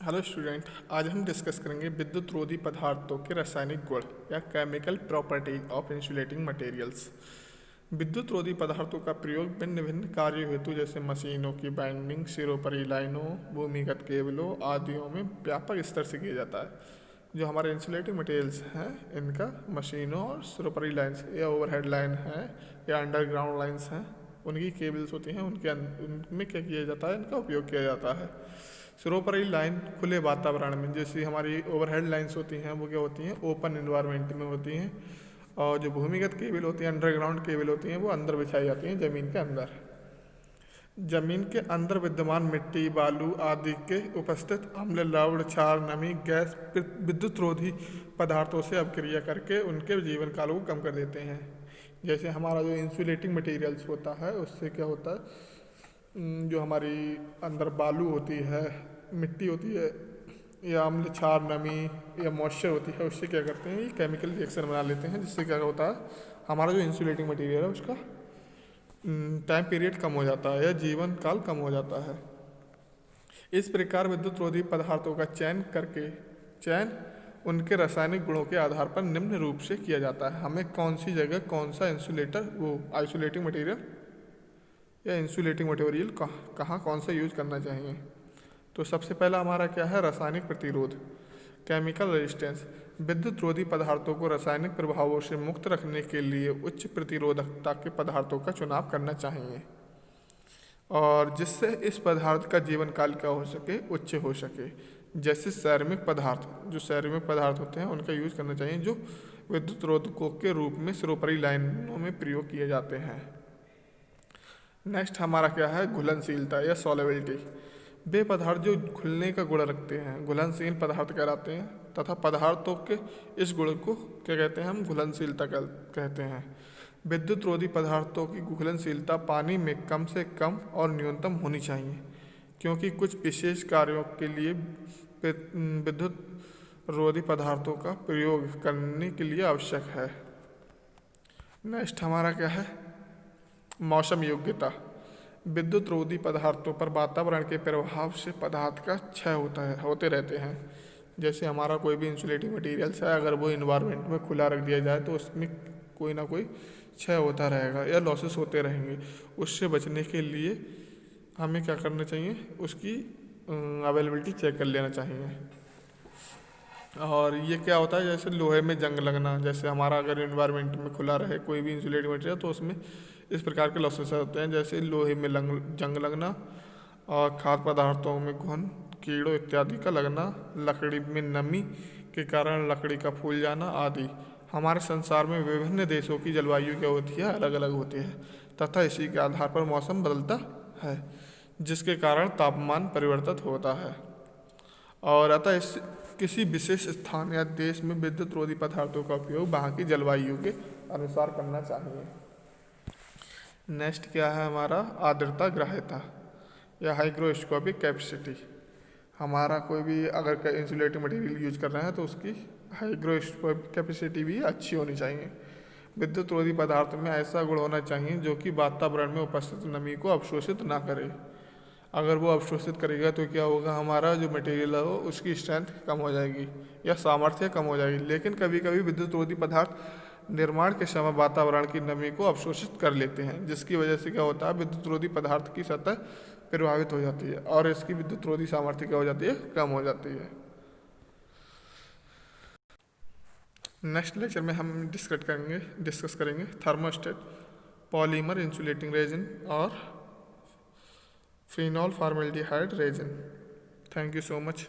Hello student, आज हम discuss करेंगे विद्युत रोधी पदार्थों के रासायनिक गुण या chemical property of insulating materials. विद्युत रोधी पदार्थों का प्रयोग भिन्न भिन्न कार्यों हेतु जैसे मशीनों की बाइंडिंग, सिरोपरी लाइनों, भूमिगत केबलों आदियों में व्यापक स्तर से किया जाता है। जो हमारे इंसुलेटिंग मटेरियल्स हैं इनका मशीनों और सिरोपरी लाइन्स या ओवरहेड लाइन है या अंडरग्राउंड लाइन्स हैं, उनकी केबल्स होती हैं, उनमें क्या किया जाता है, इनका उपयोग किया जाता है। सिरोपरी लाइन खुले वातावरण में, जैसी हमारी ओवरहेड लाइंस होती हैं वो क्या होती हैं, ओपन इन्वायरमेंट में होती हैं। और जो भूमिगत केबल होती हैं, अंडरग्राउंड केबल होती हैं, वो अंदर बिछाई जाती हैं ज़मीन के अंदर। जमीन के अंदर विद्यमान मिट्टी, बालू आदि के उपस्थित अम्ल, लवण, क्षार, नमी, गैस विद्युत रोधी पदार्थों से अभिक्रिया करके उनके जीवन काल को कम कर देते हैं। जैसे हमारा जो इंसुलेटिंग मटेरियल्स होता है उससे क्या होता है, जो हमारी अंदर बालू होती है, मिट्टी होती है या अम्ल, क्षार, नमी या मॉइस्चर होती है, उससे क्या करते हैं, ये केमिकल रिएक्शन बना लेते हैं, जिससे क्या होता है हमारा जो इंसुलेटिंग मटेरियल है उसका टाइम पीरियड कम हो जाता है या जीवन काल कम हो जाता है। इस प्रकार विद्युत रोधी पदार्थों का चयन उनके रासायनिक गुणों के आधार पर निम्न रूप से किया जाता है। हमें कौन सी जगह कौन सा आइसोलेटिंग मटेरियल या इंसुलेटिंग मटेरियल कहाँ कौन सा यूज करना चाहिए। तो सबसे पहला हमारा क्या है, रासायनिक प्रतिरोध, केमिकल रेजिस्टेंस। विद्युत रोधी पदार्थों को रासायनिक प्रभावों से मुक्त रखने के लिए उच्च प्रतिरोधकता के पदार्थों का चुनाव करना चाहिए, और जिससे इस पदार्थ का जीवन काल क्या हो सके, उच्च हो सके। जैसे सैरामिक पदार्थ, जो सैरामिक पदार्थ होते हैं उनका यूज करना चाहिए, जो विद्युत रोधकों के रूप में सिरोपरी लाइनों में प्रयोग किए जाते हैं। नेक्स्ट हमारा क्या है, घुलनशीलता या सॉल्युबिलिटी। वे पदार्थ जो घुलने का गुण रखते हैं घुलनशील पदार्थ कहलाते हैं, तथा पदार्थों के इस गुण को क्या कहते हैं, हम घुलनशीलता कहते हैं। विद्युत रोधी पदार्थों की घुलनशीलता पानी में कम से कम और न्यूनतम होनी चाहिए, क्योंकि कुछ विशेष कार्यों के लिए विद्युत रोधी पदार्थों का प्रयोग करने के लिए आवश्यक है। नेक्स्ट हमारा क्या है, मौसम योग्यता। विद्युत रोधी पदार्थों पर वातावरण के प्रभाव से पदार्थ का क्षय होते रहते हैं। जैसे हमारा कोई भी इंसुलेटिंग मटेरियल्स है, अगर वो इन्वायरमेंट में खुला रख दिया जाए तो उसमें कोई ना कोई क्षय होता रहेगा या लॉसेस होते रहेंगे। उससे बचने के लिए हमें क्या करना चाहिए, उसकी अवेलेबिलिटी चेक कर लेना चाहिए। और ये क्या होता है, जैसे लोहे में जंग लगना, जैसे हमारा अगर इन्वायरमेंट में खुला रहे कोई भी इंसुलेटिंग मटेरियल तो उसमें इस प्रकार के लॉसेस होते हैं, जैसे लोहे में जंग लगना और खाद्य पदार्थों में घुन, कीड़ों इत्यादि का लगना, लकड़ी में नमी के कारण लकड़ी का फूल जाना आदि। हमारे संसार में विभिन्न देशों की जलवायु क्या होती है, अलग अलग होती है, तथा इसी के आधार पर मौसम बदलता है, जिसके कारण तापमान परिवर्तित होता है। और अतः इस किसी विशेष स्थान या देश में विद्युत रोधी पदार्थों का उपयोग वहाँ की जलवायु के अनुसार करना चाहिए। नेक्स्ट क्या है हमारा, आर्द्रता ग्राह्यता या हाइग्रोस्कोपिक कैपेसिटी। हमारा कोई भी अगर इंसुलेटिंग मटेरियल यूज कर रहे हैं तो उसकी हाइग्रोस्कोपिक कैपेसिटी भी अच्छी होनी चाहिए। विद्युत रोधी पदार्थ में ऐसा गुण होना चाहिए जो कि वातावरण में उपस्थित नमी को अवशोषित ना करे। अगर वो अवशोषित करेगा तो क्या होगा, हमारा जो मटेरियल है उसकी स्ट्रेंथ कम हो जाएगी या सामर्थ्य कम हो जाएगी। लेकिन कभी कभी विद्युत रोधी पदार्थ निर्माण के समय वातावरण की नमी को अवशोषित कर लेते हैं, जिसकी वजह से क्या होता है, विद्युत रोधी पदार्थ की सतह प्रभावित हो जाती है और इसकी विद्युत रोधी सामर्थ्य क्या हो जाती है, कम हो जाती है। नेक्स्ट लेक्चर में हम डिस्कस करेंगे थर्मोस्टेट, पॉलीमर इंसुलेटिंग रेजिन और phenol formaldehyde resin. Thank you so much.